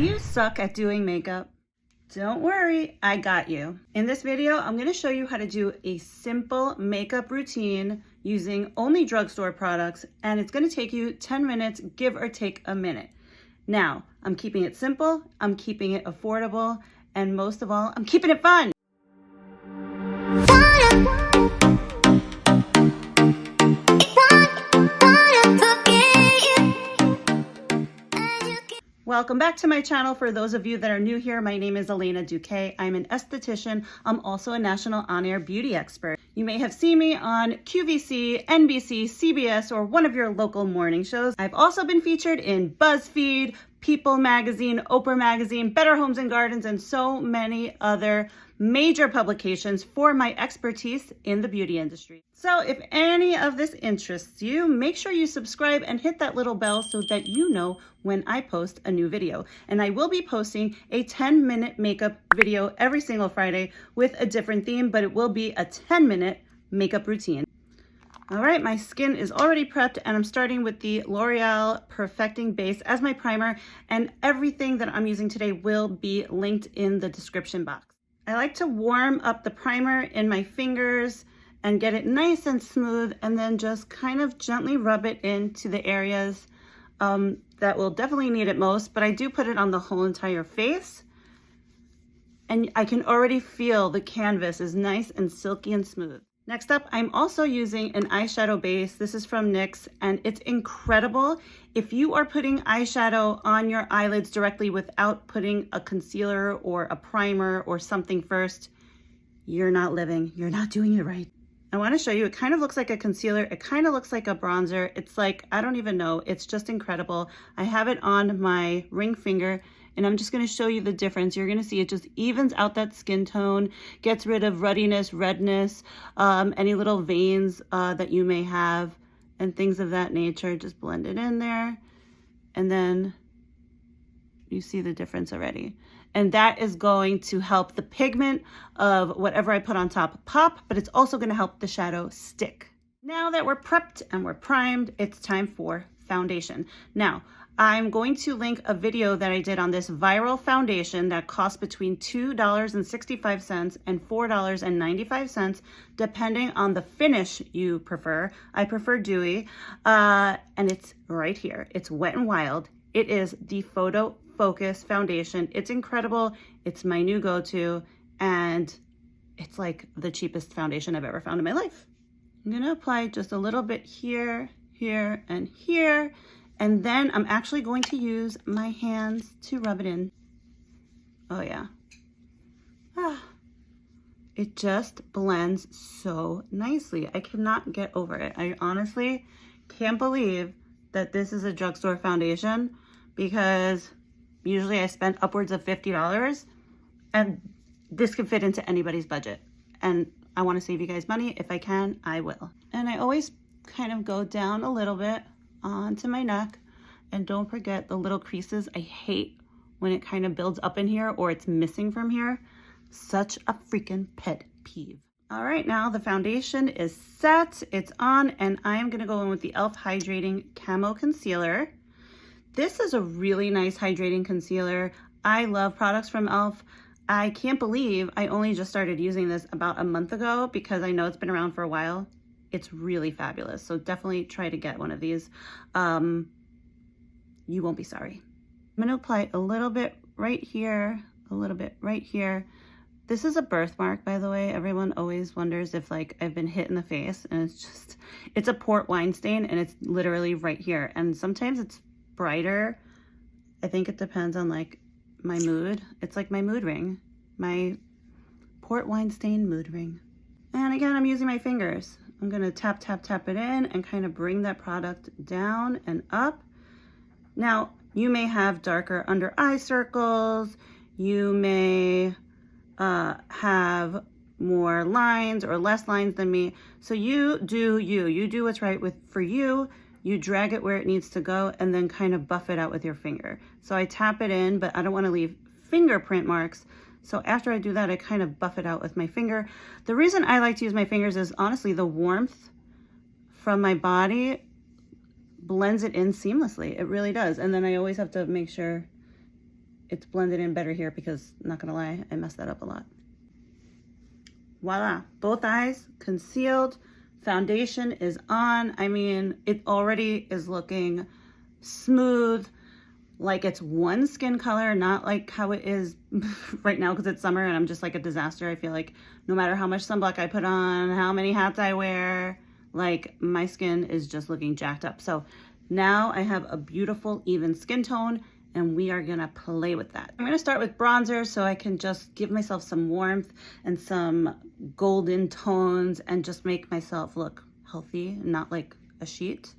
Do you suck at doing makeup? Don't worry, I got you. In this video, I'm gonna show you how to do a simple makeup routine using only drugstore products, and it's gonna take you 10 minutes, give or take a minute. Now, I'm keeping it simple, I'm keeping it affordable, and most of all, I'm keeping it fun. Welcome back to my channel. For those of you that are new here, my name is Elena Duque. I'm an esthetician. I'm also a national on-air beauty expert. You may have seen me on QVC, NBC, CBS, or one of your local morning shows. I've also been featured in BuzzFeed, People Magazine, Oprah Magazine, Better Homes and Gardens, and so many other major publications for my expertise in the beauty industry. So if any of this interests you, make sure you subscribe and hit that little bell so that you know when I post a new video. And I will be posting a 10-minute makeup video every single Friday with a different theme, but it will be a 10-minute makeup routine. All right, my skin is already prepped, and I'm starting with the L'Oreal Perfecting Base as my primer, and everything that I'm using today will be linked in the description box. I like to warm up the primer in my fingers and get it nice and smooth, and then just kind of gently rub it into the areas that will definitely need it most, but I do put it on the whole entire face, and I can already feel the canvas is nice and silky and smooth. Next up, I'm also using an eyeshadow base. This is from NYX, and it's incredible. If you are putting eyeshadow on your eyelids directly without putting a concealer or a primer or something first, you're not living. You're not doing it right. I want to show you, it kind of looks like a concealer. It kind of looks like a bronzer. It's like, I don't even know. It's just incredible. I have it on my ring finger, and I'm just going to show you the difference. You're going to see it just evens out that skin tone, gets rid of ruddiness, redness, any little veins that you may have, and things of that nature. Just blend it in there, and then you see the difference already. And that is going to help the pigment of whatever I put on top pop, but it's also going to help the shadow stick. Now that we're prepped and we're primed, it's time for foundation. Now, I'm going to link a video that I did on this viral foundation that costs between $2.65 and $4.95, depending on the finish you prefer. I prefer dewy, and it's right here. It's Wet n Wild. It is the Photo Focus foundation. It's incredible. It's my new go-to, and it's like the cheapest foundation I've ever found in my life. I'm gonna apply just a little bit here, here, and here. And then I'm actually going to use my hands to rub it in. Oh yeah. It just blends so nicely. I cannot get over it. I honestly can't believe that this is a drugstore foundation, because usually I spend upwards of $50, and this could fit into anybody's budget. And I want to save you guys money. If I can, I will. And I always kind of go down a little bit onto my neck, and don't forget the little creases. I hate when it kind of builds up in here or it's missing from here. Such a freaking pet peeve. All right, now the foundation is set, it's on, and I am gonna go in with the e.l.f. Hydrating Camo Concealer. This is a really nice hydrating concealer. I love products from e.l.f. I can't believe I only just started using this about a month ago, because I know it's been around for a while. It's really fabulous. So definitely try to get one of these. You won't be sorry. I'm gonna apply a little bit right here, a little bit right here. This is a birthmark, by the way. Everyone always wonders if like I've been hit in the face, and it's a port wine stain, and it's literally right here. And sometimes it's brighter. I think it depends on like my mood. It's like my mood ring, my port wine stain mood ring. And again, I'm using my fingers. I'm gonna tap, tap, tap it in and kind of bring that product down and up. Now, you may have darker under eye circles. You may have more lines or less lines than me. So you do you. You do what's right for you. You drag it where it needs to go, and then kind of buff it out with your finger. So I tap it in, but I don't want to leave fingerprint marks. So after I do that, I kind of buff it out with my finger. The reason I like to use my fingers is honestly the warmth from my body blends it in seamlessly. It really does. And then I always have to make sure it's blended in better here because, not gonna lie, I messed that up a lot. Voila, both eyes concealed. Foundation is on. I mean, it already is looking smooth, like it's one skin color, not like how it is right now because it's summer and I'm just like a disaster. I feel like no matter how much sunblock I put on, how many hats I wear, like my skin is just looking jacked up. So now I have a beautiful even skin tone and we are gonna play with that. I'm gonna start with bronzer so I can just give myself some warmth and some golden tones and just make myself look healthy, not like a sheet.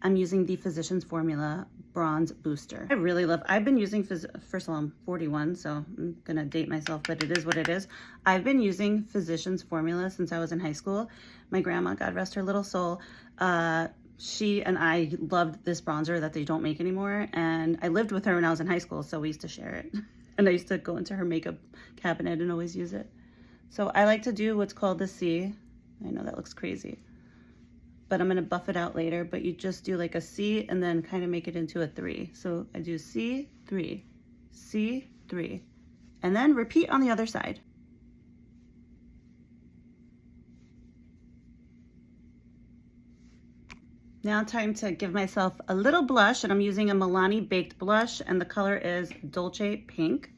I'm using the Physicians Formula Bronze Booster. I really love, I've been using, first of all, I'm 41, so I'm gonna date myself, but it is what it is. I've been using Physicians Formula since I was in high school. My grandma, God rest her little soul, she and I loved this bronzer that they don't make anymore. And I lived with her when I was in high school, so we used to share it. And I used to go into her makeup cabinet and always use it. So I like to do what's called the C. I know that looks crazy, but I'm gonna buff it out later, but you just do like a C and then kind of make it into a 3. So I do C, 3, C, 3, and then repeat on the other side. Now time to give myself a little blush, and I'm using a Milani Baked Blush, and the color is Dolce Pink.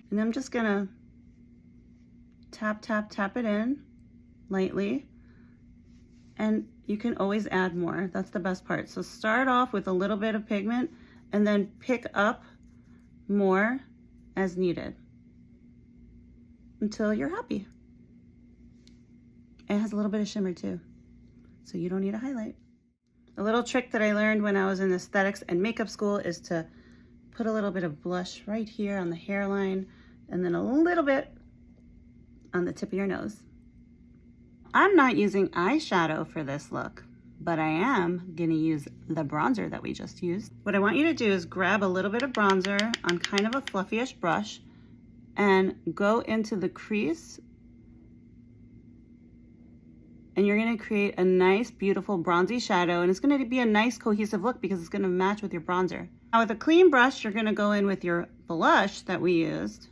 And I'm just gonna tap, tap, tap it in lightly. And you can always add more. That's the best part. So start off with a little bit of pigment and then pick up more as needed until you're happy. It has a little bit of shimmer too, so you don't need a highlight. A little trick that I learned when I was in aesthetics and makeup school is to put a little bit of blush right here on the hairline and then a little bit on the tip of your nose. I'm not using eyeshadow for this look, but I am gonna use the bronzer that we just used. What I want you to do is grab a little bit of bronzer on kind of a fluffyish brush and go into the crease, and you're gonna create a nice, beautiful bronzy shadow, and it's gonna be a nice cohesive look because it's gonna match with your bronzer. Now with a clean brush, you're gonna go in with your blush that we used,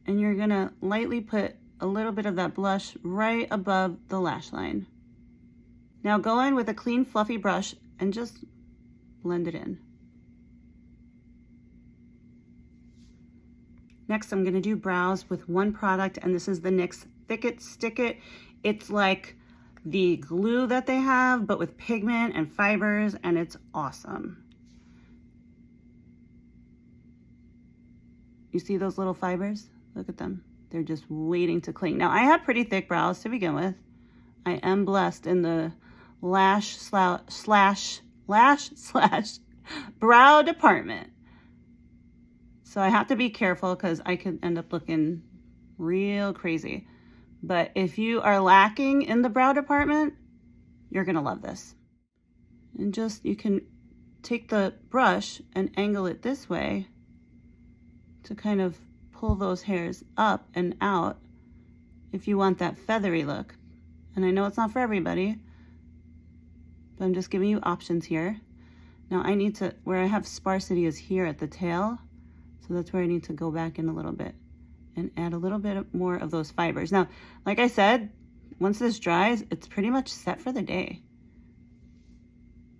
and you're gonna lightly put a little bit of that blush right above the lash line. Now go in with a clean, fluffy brush and just blend it in. Next, I'm gonna do brows with one product, and this is the NYX Thick It Stick It. It's like the glue that they have, but with pigment and fibers, and it's awesome. You see those little fibers? Look at them. They're just waiting to cling. Now, I have pretty thick brows to begin with. I am blessed in the lash slash brow department. So I have to be careful because I could end up looking real crazy. But if you are lacking in the brow department, you're gonna love this. And just, you can take the brush and angle it this way to kind of pull those hairs up and out if you want that feathery look. And I know it's not for everybody, but I'm just giving you options here. Now I need to, where I have sparsity is here at the tail, so that's where I need to go back in a little bit and add a little bit more of those fibers. Now, like I said, once this dries, it's pretty much set for the day.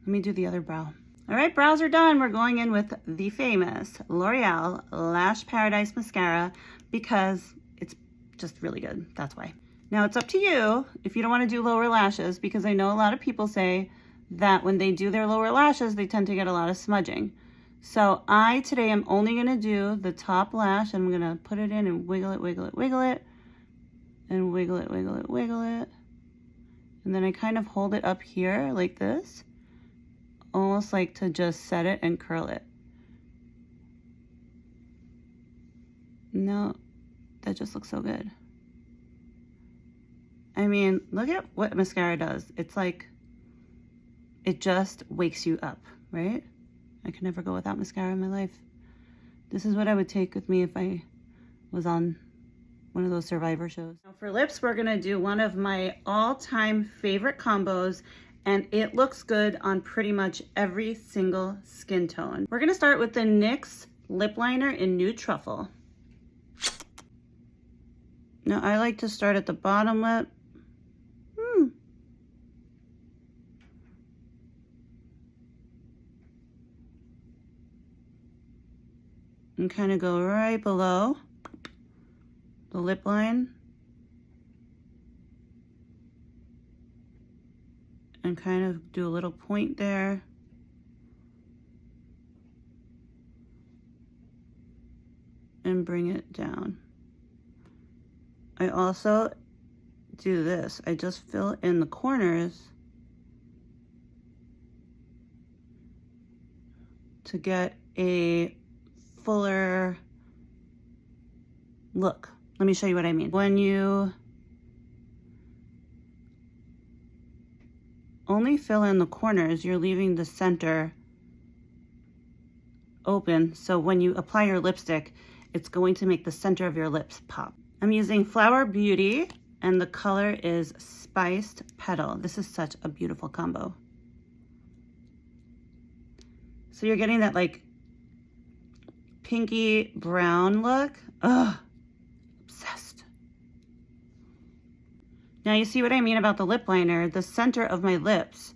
Let me do the other brow. All right, brows are done. We're going in with the famous L'Oreal Lash Paradise Mascara because it's just really good, that's why. Now it's up to you if you don't wanna do lower lashes, because I know a lot of people say that when they do their lower lashes, they tend to get a lot of smudging. So I today am only gonna do the top lash, and I'm gonna put it in and wiggle it, wiggle it, wiggle it, and wiggle it, wiggle it, wiggle it. And then I kind of hold it up here like this, almost like to just set it and curl it. No, that just looks so good. I mean, look at what mascara does. It's like, it just wakes you up, right? I could never go without mascara in my life. This is what I would take with me if I was on one of those Survivor shows. Now for lips, we're gonna do one of my all-time favorite combos, and it looks good on pretty much every single skin tone. We're gonna start with the NYX lip liner in Nude Truffle. Now I like to start at the bottom lip. And kind of go right below the lip line. And kind of do a little point there. And bring it down. I also do this. I just fill in the corners to get a fuller look. Let me show you what I mean. When you only fill in the corners, you're leaving the center open. So when you apply your lipstick, it's going to make the center of your lips pop. I'm using Flower Beauty and the color is Spiced Petal. This is such a beautiful combo. So you're getting that like pinky brown look. Ugh, obsessed. Now you see what I mean about the lip liner. The center of my lips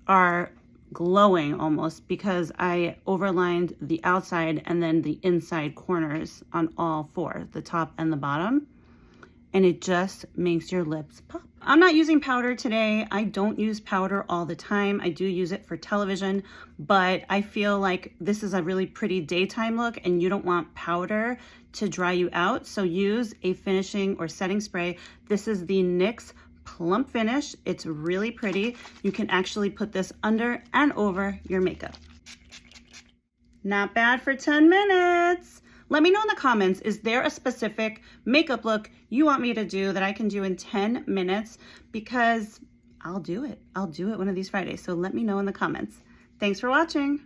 are glowing almost because I overlined the outside and then the inside corners on all four, the top and the bottom. And it just makes your lips pop. I'm not using powder today. I don't use powder all the time. I do use it for television, but I feel like this is a really pretty daytime look and you don't want powder to dry you out. So use a finishing or setting spray. This is the NYX Plump Finish. It's really pretty. You can actually put this under and over your makeup. Not bad for 10 minutes. Let me know in the comments, is there a specific makeup look you want me to do that I can do in 10 minutes? Because I'll do it. I'll do it one of these Fridays. So let me know in the comments. Thanks for watching.